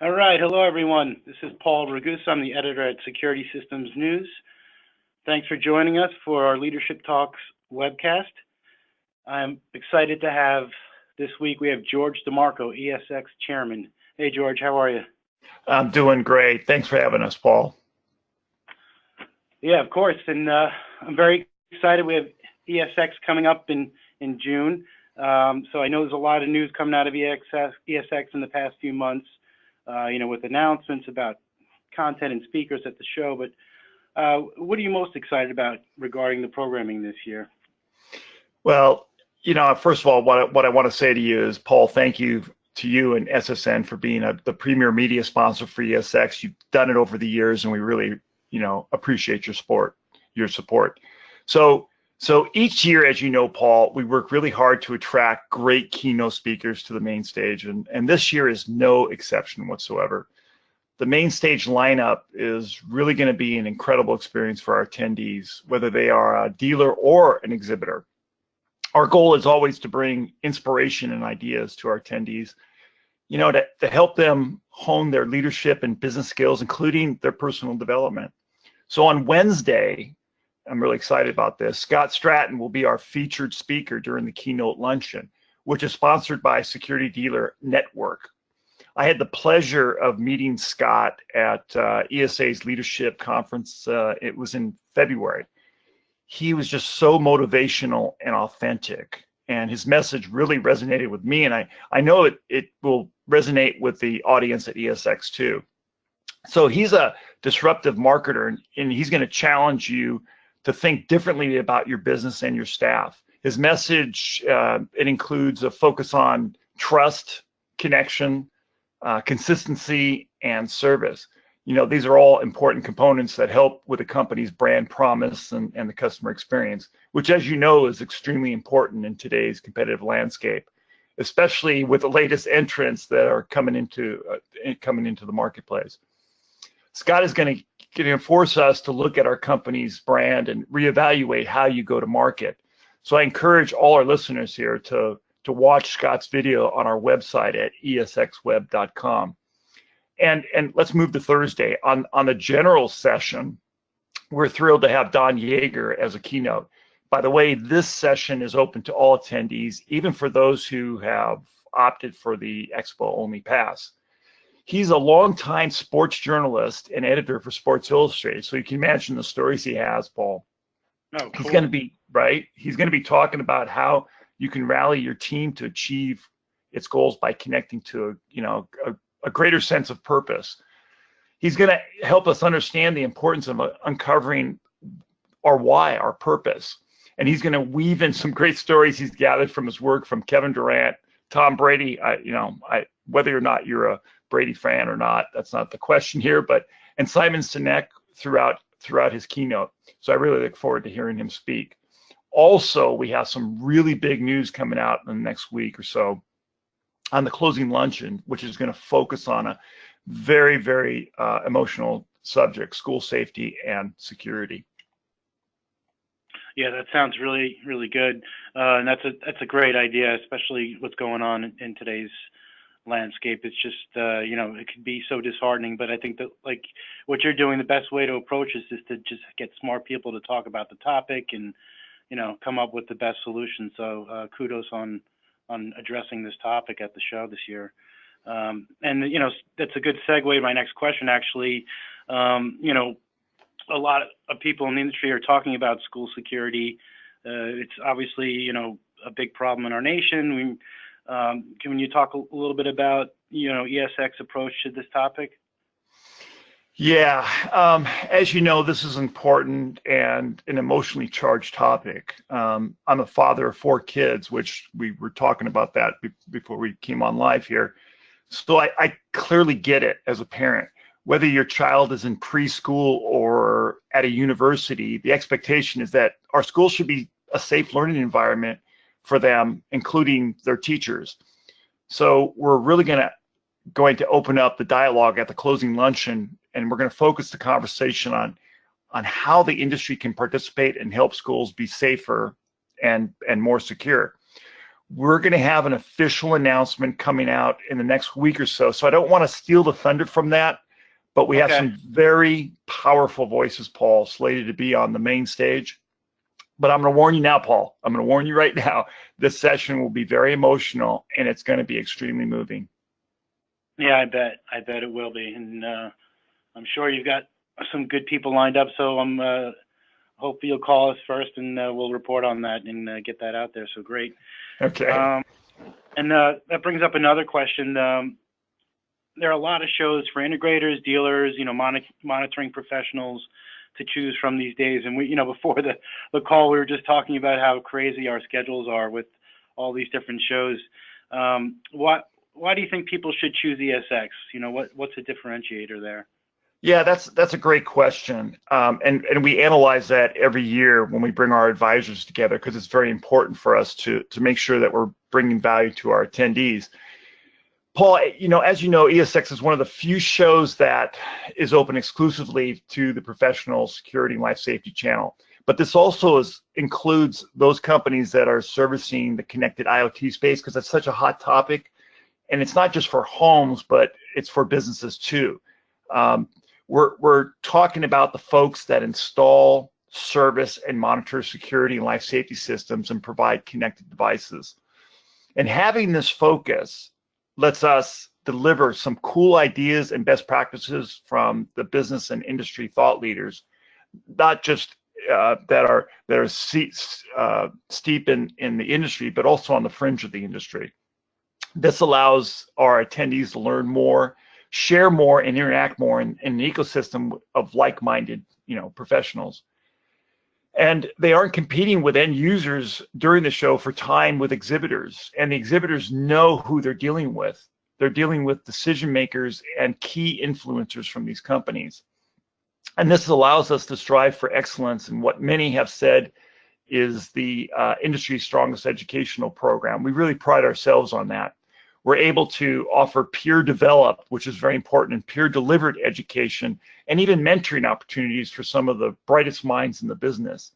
All right, hello everyone. This is Paul Ragus. I'm the editor at Security Systems News. Thanks for joining us for our Leadership Talks webcast. I'm excited to have this week, we have George DeMarco, ESX Chairman. Hey George, how are you? I'm doing great. Thanks for having us, Paul. Yeah, of course, and I'm very excited. We have ESX coming up in June. So I know there's a lot of news coming out of ESX in the past few months. With announcements about content and speakers at the show, but what are you most excited about regarding the programming this year? Well, first of all, what I want to say to you is, Paul, thank you to you and SSN for being the premier media sponsor for ESX. You've done it over the years, and we really, appreciate your support. So each year, as you know, Paul, we work really hard to attract great keynote speakers to the main stage, and this year is no exception whatsoever. The main stage lineup is really going to be an incredible experience for our attendees, whether they are a dealer or an exhibitor. Our goal is always to bring inspiration and ideas to our attendees, to help them hone their leadership and business skills, including their personal development. So on Wednesday, I'm really excited about this. Scott Stratton will be our featured speaker during the keynote luncheon, which is sponsored by Security Dealer Network. I had the pleasure of meeting Scott at ESA's leadership conference. It was in February. He was just so motivational and authentic, and his message really resonated with me, and I know it will resonate with the audience at ESX too. So he's a disruptive marketer, and he's going to challenge you to think differently about your business and your staff. His message, it includes a focus on trust, connection, consistency, and service. These are all important components that help with a company's brand promise and the customer experience, which, as you know, is extremely important in today's competitive landscape, especially with the latest entrants that are coming into the marketplace. Scott is going to force us to look at our company's brand and reevaluate how you go to market. So I encourage all our listeners here to watch Scott's video on our website at esxweb.com. And let's move to Thursday. On the general session, we're thrilled to have Don Yeager as a keynote. By the way, this session is open to all attendees, even for those who have opted for the Expo only pass. He's a longtime sports journalist and editor for Sports Illustrated, so you can imagine the stories he has, Paul. Oh, cool. He's going to be talking about how you can rally your team to achieve its goals by connecting to a greater sense of purpose. He's going to help us understand the importance of uncovering our why, our purpose, and he's going to weave in some great stories he's gathered from his work from Kevin Durant, Tom Brady. Whether or not you're a Brady fan or not, that's not the question here, and Simon Sinek throughout his keynote. So I really look forward to hearing him speak. Also, we have some really big news coming out in the next week or so on the closing luncheon, which is going to focus on a very, very emotional subject: school safety and security. Yeah, that sounds really, really good, and that's a great idea, especially what's going on in today's landscape. It's just it can be so disheartening, but I think that, like what you're doing, the best way to approach this is to just get smart people to talk about the topic and come up with the best solution. So kudos on addressing this topic at the show this year. And that's a good segue to my next question, actually. A lot of people in the industry are talking about school security. It's obviously a big problem in our nation. Can you talk a little bit about ESX approach to this topic? Yeah, as you know, this is important and an emotionally charged topic. I'm a father of 4 kids, which we were talking about that before we came on live here. So I clearly get it as a parent. Whether your child is in preschool or at a university, the expectation is that our school should be a safe learning environment for them, including their teachers. So we're really going to open up the dialogue at the closing luncheon, and we're going to focus the conversation on how the industry can participate and help schools be safer and more secure. We're going to have an official announcement coming out in the next week or so. So I don't want to steal the thunder from that, but we have Okay. some very powerful voices, Paul, slated to be on the main stage. But I'm going to warn you now, Paul. I'm going to warn you right now. This session will be very emotional, and it's going to be extremely moving. Yeah, I bet. I bet it will be. And I'm sure you've got some good people lined up. So I'm hopefully you'll call us first, and we'll report on that and get that out there. So great. Okay. And that brings up another question. There are a lot of shows for integrators, dealers, monitoring professionals to choose from these days. And we, before the call, we were just talking about how crazy our schedules are with all these different shows. Why do you think people should choose ESX? What's a differentiator there? Yeah, that's a great question. And we analyze that every year when we bring our advisors together, because it's very important for us to make sure that we're bringing value to our attendees. Paul, as you know, ESX is one of the few shows that is open exclusively to the professional security and life safety channel. But this also includes those companies that are servicing the connected IoT space, because that's such a hot topic. And it's not just for homes, but it's for businesses too. We're talking about the folks that install, service, and monitor security and life safety systems and provide connected devices. And having this focus lets us deliver some cool ideas and best practices from the business and industry thought leaders, not just that are steep in the industry, but also on the fringe of the industry. This allows our attendees to learn more, share more, and interact more in an ecosystem of like-minded, professionals. And they aren't competing with end users during the show for time with exhibitors. And the exhibitors know who they're dealing with. They're dealing with decision makers and key influencers from these companies. And this allows us to strive for excellence in what many have said is the industry's strongest educational program. We really pride ourselves on that. We're able to offer peer-developed, which is very important, and peer-delivered education, and even mentoring opportunities for some of the brightest minds in the business.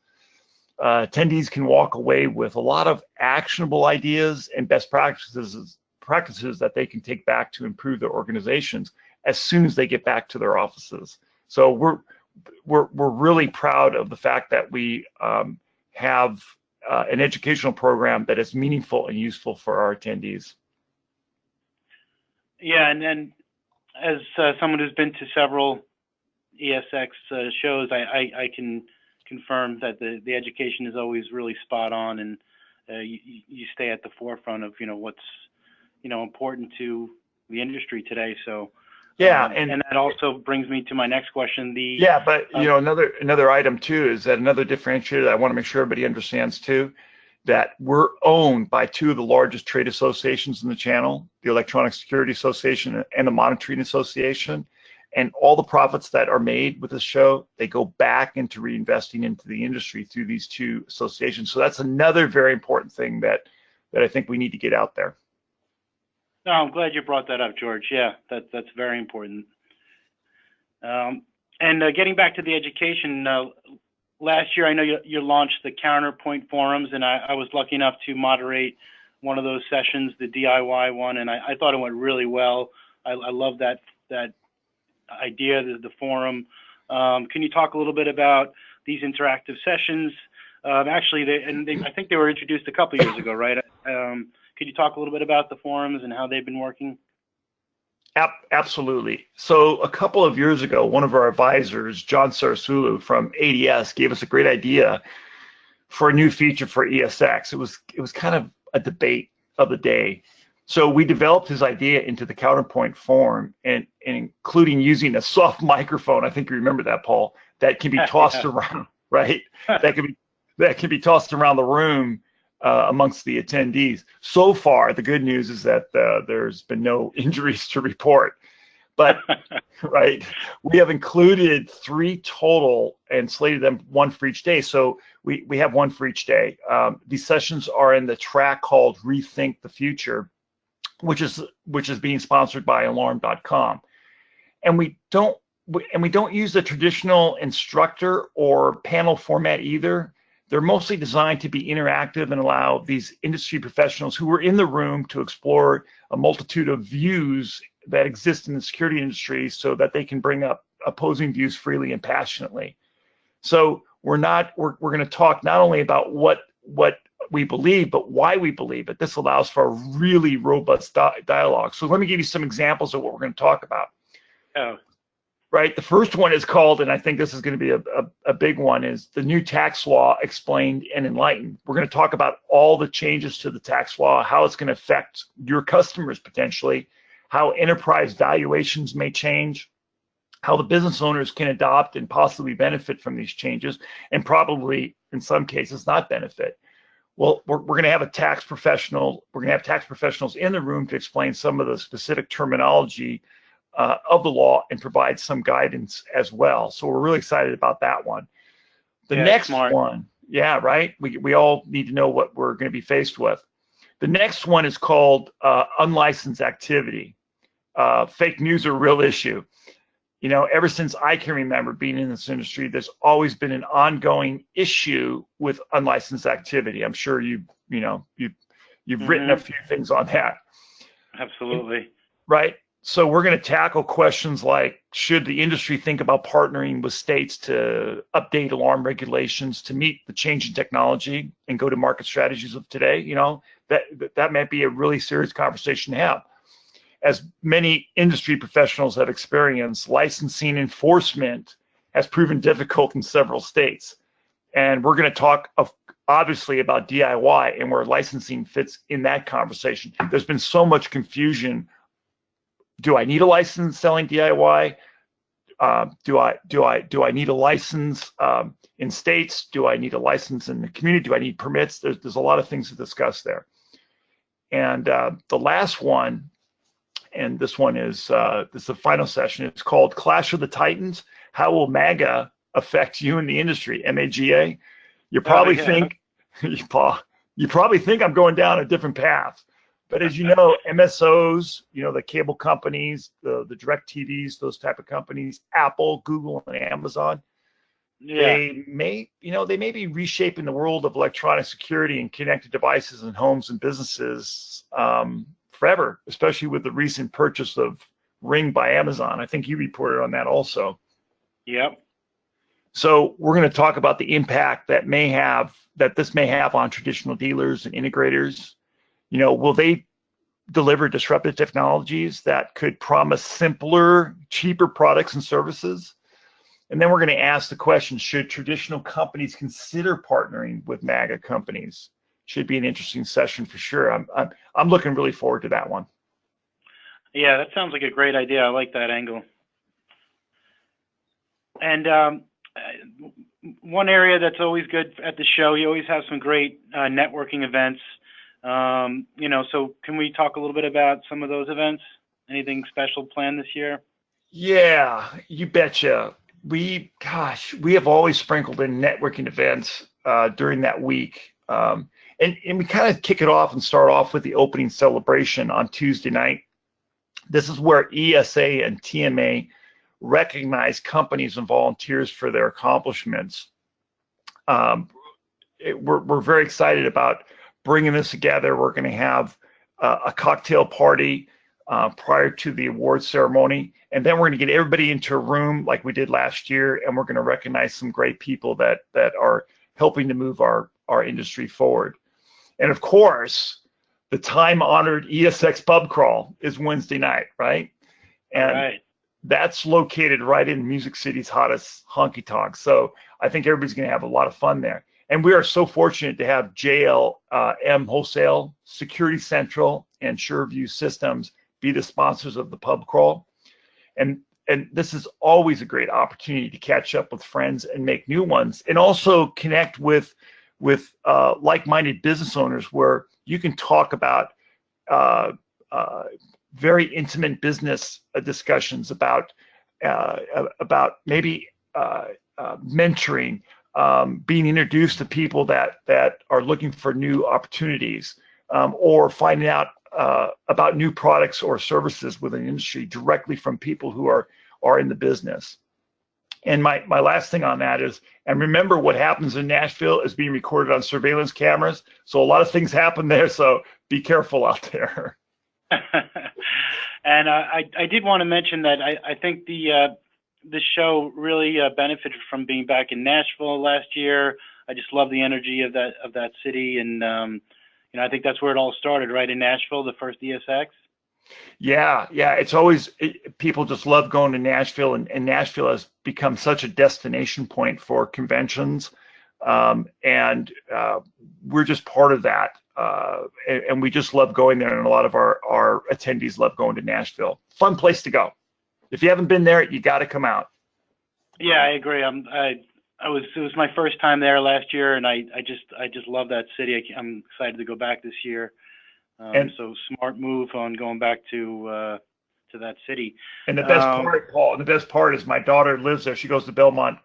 Attendees can walk away with a lot of actionable ideas and best practices that they can take back to improve their organizations as soon as they get back to their offices. So we're really proud of the fact that we have an educational program that is meaningful and useful for our attendees. Yeah, and then as someone who's been to several ESX shows, I can confirm that the education is always really spot on, and you stay at the forefront of what's important to the industry today. So yeah, and that also brings me to my next question. But another item too is that another differentiator that I want to make sure everybody understands too, that we're owned by two of the largest trade associations in the channel, the Electronic Security Association and the Monitoring Association. And all the profits that are made with this show, they go back into reinvesting into the industry through these two associations. So that's another very important thing that I think we need to get out there. No, I'm glad you brought that up, George. Yeah, that's very important. And getting back to the education, last year, I know you launched the Counterpoint forums, and I was lucky enough to moderate one of those sessions, the DIY one, and I thought it went really well. I love that idea, the forum. Can you talk a little bit about these interactive sessions? Actually, I think they were introduced a couple years ago, right? Could you talk a little bit about the forums and how they've been working? Absolutely. So a couple of years ago, one of our advisors, John Sarasulu from ADS, gave us a great idea for a new feature for ESX. It was kind of a debate of the day. So we developed his idea into the Counterpoint forum, and including using a soft microphone. I think you remember that, Paul. That can be tossed around, right? That can be tossed around the room amongst the attendees. So far, the good news is that there's been no injuries to report. But right, we have included 3 total and slated them 1 for each day. So we have 1 for each day. These sessions are in the track called Rethink the Future, which is being sponsored by Alarm.com. And we don't use the traditional instructor or panel format either. They're mostly designed to be interactive and allow these industry professionals who are in the room to explore a multitude of views that exist in the security industry so that they can bring up opposing views freely and passionately. So we're going to talk not only about what we believe, but why we believe it. This allows for a really robust dialogue. So let me give you some examples of what we're going to talk about. Oh. Right. The first one is called, and I think this is going to be a big one, is the new tax law explained and enlightened. We're going to talk about all the changes to the tax law, how it's going to affect your customers potentially, how enterprise valuations may change, how the business owners can adopt and possibly benefit from these changes, and probably in some cases not benefit. Well, we're going to have a tax professional. We're going to have tax professionals in the room to explain some of the specific terminology of the law and provide some guidance as well. So we're really excited about that one. The next one, yeah, right? We all need to know what we're going to be faced with. The next one is called unlicensed activity. Fake news are a real issue. You know, ever since I can remember being in this industry, there's always been an ongoing issue with unlicensed activity. I'm sure you've written a few things on that. Absolutely. Right. So we're going to tackle questions like, should the industry think about partnering with states to update alarm regulations to meet the changing technology and go-to-market strategies of today? You know, that might be a really serious conversation to have. As many industry professionals have experienced, licensing enforcement has proven difficult in several states. And we're going to talk obviously about DIY and where licensing fits in that conversation. There's been so much confusion. Do I need a license selling DIY? Do I need a license in states? Do I need a license in the community? Do I need permits? There's a lot of things to discuss there. And the last one, and this one is the final session. It's called Clash of the Titans. How will MAGA affect you in the industry? MAGA. You probably think you probably think I'm going down a different path. But as you know, MSOs, you know, the cable companies, the direct TVs, those type of companies, Apple, Google, and Amazon, they may be reshaping the world of electronic security and connected devices in homes and businesses forever, especially with the recent purchase of Ring by Amazon. I think you reported on that also. Yep. So we're going to talk about the impact that this may have on traditional dealers and integrators. You know, will they deliver disruptive technologies that could promise simpler, cheaper products and services? And then we're going to ask the question, should traditional companies consider partnering with MAGA companies? Should be an interesting session for sure. I'm looking really forward to that one. Yeah, that sounds like a great idea. I like that angle. And one area that's always good at the show, you always have some great networking events. You know, so can we talk a little bit about some of those events? Anything special planned this year? Yeah, you betcha. We have always sprinkled in networking events during that week. And we kind of kick it off and start off with the opening celebration on Tuesday night. This is where ESA and TMA recognize companies and volunteers for their accomplishments. We're very excited about bringing this together. We're going to have a cocktail party prior to the award ceremony, and then we're going to get everybody into a room like we did last year, and we're going to recognize some great people that are helping to move our industry forward. And of course, the time-honored ESX pub crawl is Wednesday night, right? And that's located right in Music City's hottest honky tonk. So I think everybody's going to have a lot of fun there. And we are so fortunate to have JLM Wholesale, Security Central, and SureView Systems be the sponsors of the pub crawl. And this is always a great opportunity to catch up with friends and make new ones, and also connect with like-minded business owners where you can talk about very intimate business discussions about maybe mentoring, being introduced to people that are looking for new opportunities, or finding out about new products or services within the industry directly from people who are in the business. And my last thing on that is, and remember what happens in Nashville is being recorded on surveillance cameras. So a lot of things happen there. So be careful out there. And I did want to mention that I think the show really benefited from being back in Nashville last year. I just love the energy of that city, and I think that's where it all started, right in Nashville, the first ESX. Yeah, yeah. It's always people just love going to Nashville, and Nashville has become such a destination point for conventions, and we're just part of that. And we just love going there, and a lot of our attendees love going to Nashville. Fun place to go. If you haven't been there, you got to come out. Yeah, I agree. It was my first time there last year, and I just love that city. I'm excited to go back this year. So smart move on going back to that city. And the best part, Paul, the best part is my daughter lives there. She goes to Belmont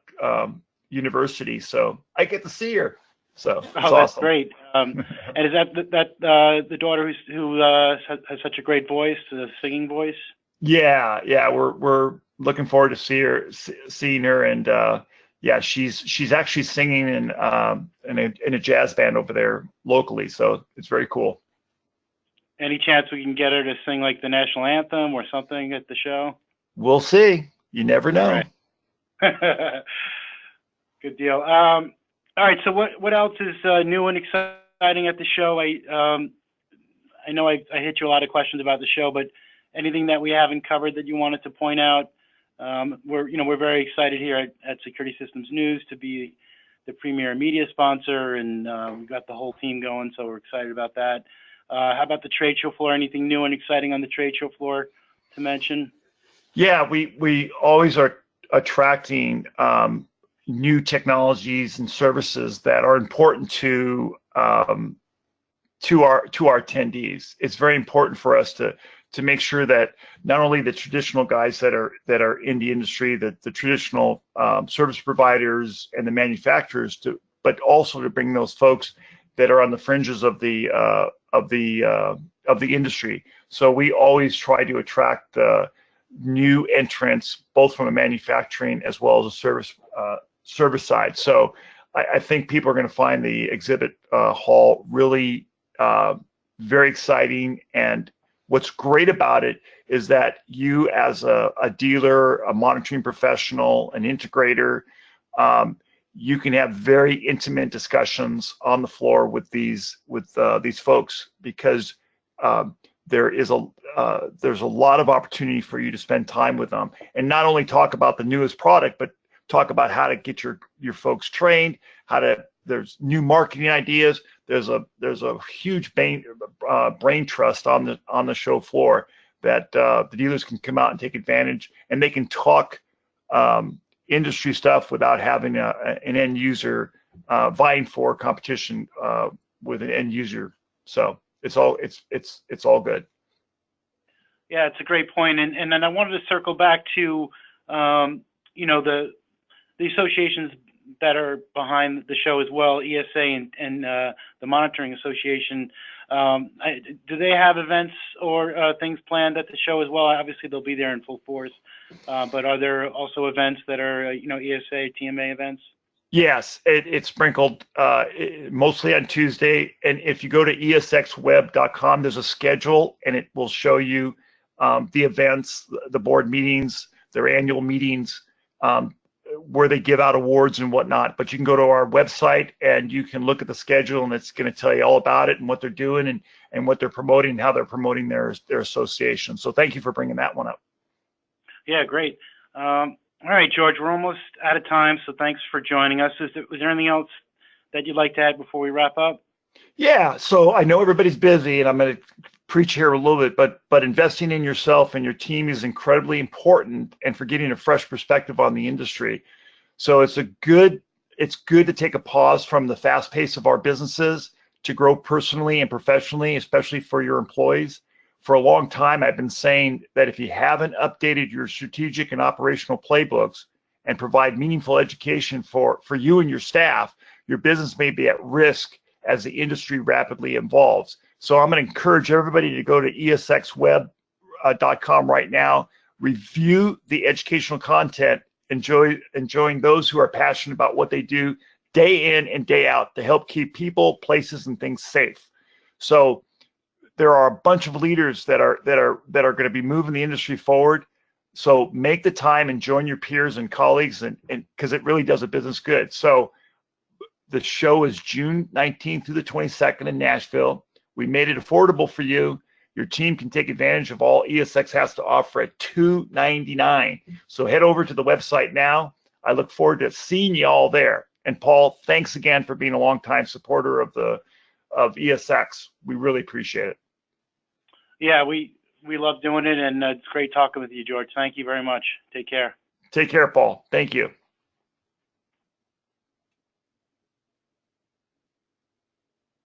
University, so I get to see her. So it's awesome. That's great. And is that the daughter who has such a great voice, a singing voice? Yeah, yeah. We're looking forward to seeing her, and yeah, she's actually singing in a jazz band over there locally. So it's very cool. Any chance we can get her to sing like the national anthem or something at the show? We'll see. You never know. Right. Good deal. All right. So what else is new and exciting at the show? I know I hit you a lot of questions about the show, but anything that we haven't covered that you wanted to point out? We're very excited here at Security Systems News to be the premier media sponsor, and we've got the whole team going, so we're excited about that. How about the trade show floor? Anything new and exciting on the trade show floor to mention? Yeah, we always are attracting new technologies and services that are important to our attendees. It's very important for us to make sure that not only the traditional guys that are in the industry, that the traditional service providers and the manufacturers, but also to bring those folks that are on the fringes of the industry. So we always try to attract new entrants, both from a manufacturing as well as a service side. So I think people are going to find the exhibit hall really very exciting. And what's great about it is that you, as a dealer, a monitoring professional, an integrator, you can have very intimate discussions on the floor with these folks, because there's a lot of opportunity for you to spend time with them, and not only talk about the newest product, but talk about how to get your folks trained, there's new marketing ideas. There's a huge brain trust on the show floor that the dealers can come out and take advantage, and they can talk industry stuff without having an end user vying for competition with an end user. So it's all good. Yeah, it's a great point. And then I wanted to circle back to the associations that are behind the show as well, ESA and the Monitoring Association. Do they have events or things planned at the show as well? Obviously, they'll be there in full force, but are there also events that are, ESA, TMA events? Yes, it's sprinkled mostly on Tuesday. And if you go to esxweb.com, there's a schedule, and it will show you the events, the board meetings, their annual meetings, where they give out awards and whatnot. But you can go to our website and you can look at the schedule, and it's going to tell you all about it and what they're doing and what they're promoting and how they're promoting their association. So thank you for bringing that one up. Yeah, great. All right, George, we're almost out of time, so thanks for joining us. Was there anything else that you'd like to add before we wrap up? Yeah, so I know everybody's busy, and I'm going to preach here a little bit, but investing in yourself and your team is incredibly important, and for getting a fresh perspective on the industry. So it's good to take a pause from the fast pace of our businesses to grow personally and professionally, especially for your employees. For a long time, I've been saying that if you haven't updated your strategic and operational playbooks and provide meaningful education for you and your staff, your business may be at risk as the industry rapidly evolves. So I'm going to encourage everybody to go to esxweb.com right now, review the educational content enjoying those who are passionate about what they do day in and day out to help keep people, places, and things safe. So there are a bunch of leaders that are going to be moving the industry forward. So make the time and join your peers and colleagues, and because it really does a business good. So the show is June 19th through the 22nd in Nashville. We made it affordable for you. Your team can take advantage of all ESX has to offer at $299. So head over to the website now. I look forward to seeing you all there. And Paul, thanks again for being a longtime supporter of ESX. We really appreciate it. Yeah, we love doing it, and it's great talking with you, George. Thank you very much. Take care. Take care, Paul. Thank you.